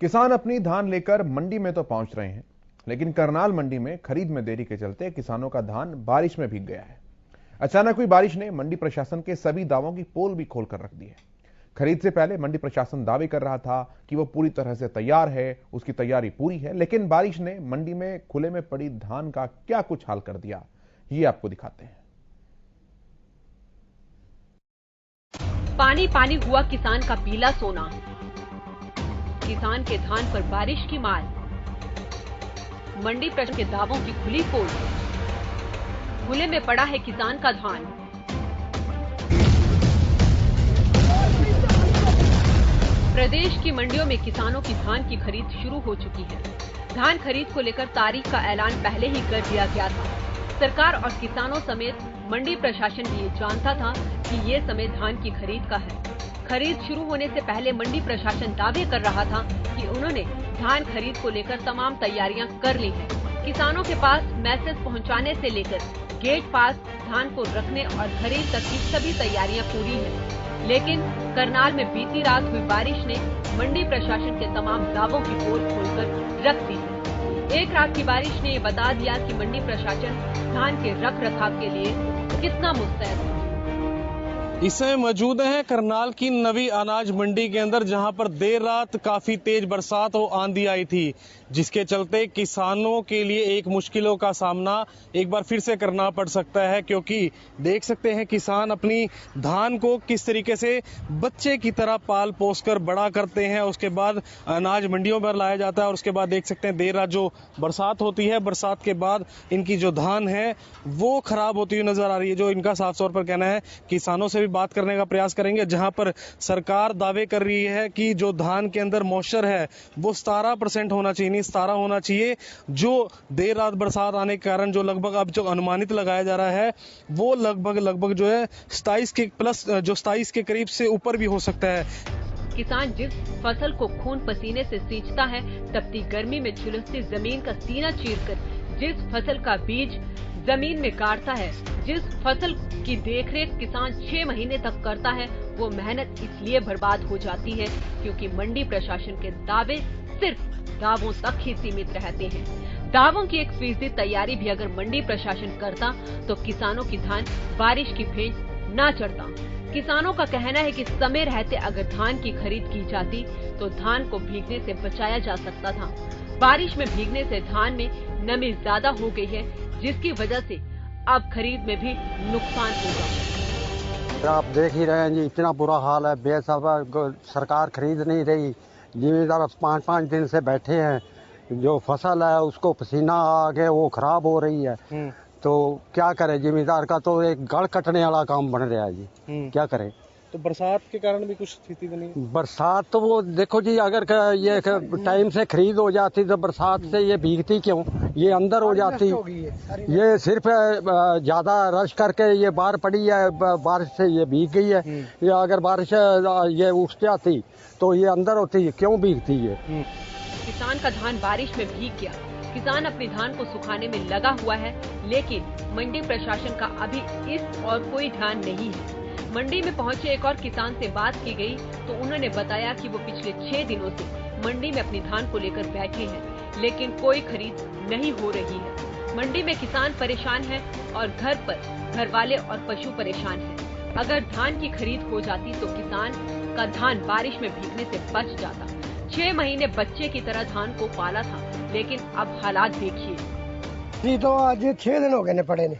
किसान अपनी धान लेकर मंडी में तो पहुंच रहे हैं, लेकिन करनाल मंडी में खरीद में देरी के चलते किसानों का धान बारिश में भीग गया है। अचानक हुई बारिश ने मंडी प्रशासन के सभी दावों की पोल भी खोलकर रख दी है। खरीद से पहले मंडी प्रशासन दावे कर रहा था कि वो पूरी तरह से तैयार है, उसकी तैयारी पूरी है, लेकिन बारिश ने मंडी में खुले में पड़ी धान का क्या कुछ हाल कर दिया, ये आपको दिखाते हैं। पानी पानी हुआ किसान का पीला सोना। किसान के धान पर बारिश की मार। मंडी प्रशासन के दावों की खुली पोल। खुले में पड़ा है किसान का धान। प्रदेश की मंडियों में किसानों की धान की खरीद शुरू हो चुकी है। धान खरीद को लेकर तारीख का ऐलान पहले ही कर दिया गया था। सरकार और किसानों समेत मंडी प्रशासन भी ये जानता था कि ये समय धान की खरीद का है। खरीद शुरू होने से पहले मंडी प्रशासन दावे कर रहा था कि उन्होंने धान खरीद को लेकर तमाम तैयारियां कर ली हैं। किसानों के पास मैसेज पहुंचाने से लेकर गेट पास, धान को रखने और खरीद तक की सभी तैयारियां पूरी हैं। लेकिन करनाल में बीती रात हुई बारिश ने मंडी प्रशासन के तमाम दावों की पोल खोलकर रख दी है। एक रात की बारिश ने ये बता दिया कि मंडी प्रशासन धान के रख रखाव के लिए कितना मुस्तैद है। इस समय मौजूद है करनाल की नवी अनाज मंडी के अंदर, जहां पर देर रात काफी तेज बरसात और आंधी आई थी, जिसके चलते किसानों के लिए एक मुश्किलों का सामना एक बार फिर से करना पड़ सकता है। क्योंकि देख सकते हैं किसान अपनी धान को किस तरीके से बच्चे की तरह पाल पोस कर बड़ा करते हैं, उसके बाद अनाज मंडियों पर लाया जाता है और उसके बाद देख सकते हैं देर रात जो बरसात होती है, बरसात के बाद इनकी जो धान है वो खराब होती हुई नजर आ रही है। जो इनका साफ तौर पर कहना है, किसानों से बात करने का प्रयास करेंगे, जहां पर सरकार दावे कर रही है कि जो धान के अंदर मॉइस्चर है वो 17% होना चाहिए, 17 होना चाहिए। जो देर रात बरसात आने के कारण जो लगभग अब जो अनुमानित लगाया जा रहा है वो लगभग जो है 27 के प्लस, जो 27 के करीब से ऊपर भी हो सकता है। किसान जिस फसल को खून पसीने से सींचता है, तपती गर्मी में झुलसती जमीन का सीना चीरकर जिस फसल का बीज जमीन में गाड़ता है, जिस फसल की देखरेख किसान 6 महीने तक करता है, वो मेहनत इसलिए बर्बाद हो जाती है क्योंकि मंडी प्रशासन के दावे सिर्फ दावों तक ही सीमित रहते हैं। दावों की 1% तैयारी भी अगर मंडी प्रशासन करता तो किसानों की धान बारिश की भेंट न चढ़ता। किसानों का कहना है कि समय रहते अगर धान की खरीद की जाती तो धान को भीगने से बचाया जा सकता था। बारिश में भीगने से धान में नमी ज्यादा हो गई है, जिसकी वजह से अब खरीद में भी नुकसान होगा। आप देख ही रहे हैं जी, इतना बुरा हाल है। बेसब्र सरकार खरीद नहीं रही। जिम्मेदार 5-5 दिन से बैठे हैं। जो फसल है उसको पसीना आ के वो खराब हो रही है। तो क्या करे, जिम्मेदार का तो एक गड़ कटने वाला काम बन रहा है जी। क्या करें? तो बरसात के कारण भी कुछ स्थिति नहीं? बरसात तो वो देखो जी, अगर ये टाइम से खरीद हो जाती तो बरसात से ये भीगती क्यों, ये अंदर हो जाती। ये सिर्फ ज्यादा रश करके ये बाहर पड़ी है, बारिश से ये भीग गई है। या अगर बारिश ये उठ जाती तो ये अंदर होती, क्यों भीगती है? किसान का धान बारिश में भीग गया। किसान अपनी धान को सुखाने में लगा हुआ है, लेकिन मंडी प्रशासन का अभी इस और कोई ध्यान नहीं है। मंडी में पहुंचे एक और किसान से बात की गई तो उन्होंने बताया कि वो पिछले 6 दिनों से मंडी में अपनी धान को लेकर बैठे हैं, लेकिन कोई खरीद नहीं हो रही है। मंडी में किसान परेशान है और घर पर घर वाले और पशु परेशान हैं। अगर धान की खरीद हो जाती तो किसान का धान बारिश में भीगने से बच जाता। 6 महीने बच्चे की तरह धान को पाला था, लेकिन अब हालात देखिए। जी तो आज 6 दिन हो गए ने पड़े ने,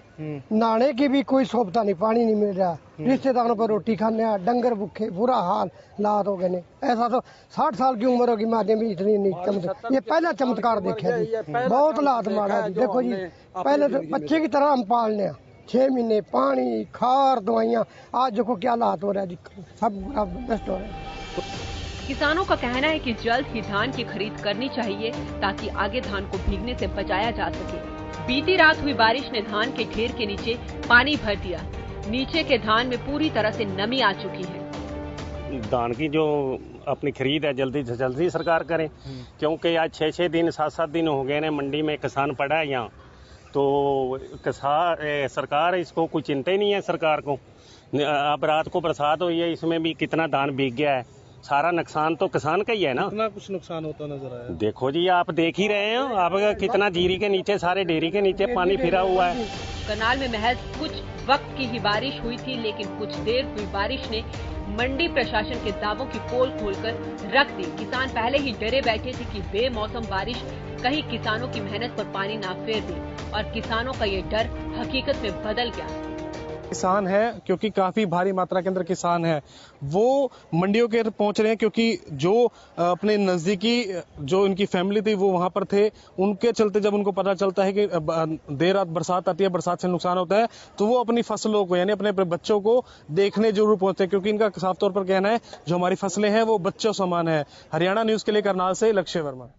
नहाने की भी कोई सोबता नहीं, पानी नहीं मिल रहा। रिश्तेदारों पर रोटी खाने, डंगर भूखे, बुरा हाल लात हो गए ने। ऐसा तो 60 साल की उम्र होगी, मादे भी इतनी नहीं चमत्कार, ये पहला चमत्कार देखा जी। बहुत लात मारा जी। देखो जी, पहले तो बच्चे की तरह हम पालने, 6 महीने पानी, खार, दवाइयाँ, आज देखो क्या हालात हो रहा है जी, सब बेस्ट हो रहा है। किसानों का कहना है कि जल्द ही धान की खरीद करनी चाहिए ताकि आगे धान को भीगने से बचाया जा सके। बीती रात हुई बारिश ने धान के ढेर के नीचे पानी भर दिया। नीचे के धान में पूरी तरह से नमी आ चुकी है। धान की जो अपनी खरीद है जल्दी से जल्दी सरकार करे, क्योंकि आज 6-6 दिन 7-7 दिन हो गए ने मंडी में किसान पड़ा है यहाँ। तो सरकार इसको कोई चिंता ही नहीं है सरकार को। अब रात को बरसात हुई है, इसमें भी कितना धान भीग गया है। सारा नुकसान तो किसान का ही है ना। कितना कुछ नुकसान होता नजर आया? देखो जी, आप देख ही रहे हैं, आप कितना जीरी के नीचे, सारे डेयरी के नीचे पानी फिरा हुआ है। करनाल में महज कुछ वक्त की ही बारिश हुई थी, लेकिन कुछ देर हुई बारिश ने मंडी प्रशासन के दावों की पोल खोलकर रख दी। किसान पहले ही डरे बैठे थे कि बेमौसम बारिश कहीं किसानों की मेहनत पर पानी ना फेर दे, और किसानों का ये डर हकीकत में बदल गया। किसान है, क्योंकि काफी भारी मात्रा के अंदर किसान है, वो मंडियों के पहुंच रहे हैं, क्योंकि जो अपने नजदीकी जो इनकी फैमिली थी वो वहां पर थे। उनके चलते जब उनको पता चलता है कि देर रात बरसात आती है, बरसात से नुकसान होता है, तो वो अपनी फसलों को यानी अपने बच्चों को देखने जरूर पहुंचते हैं, क्योंकि इनका साफ तौर पर कहना है जो हमारी फसलें हैं वो बच्चों समान है। हरियाणा न्यूज के लिए करनाल से लक्ष्य वर्मा।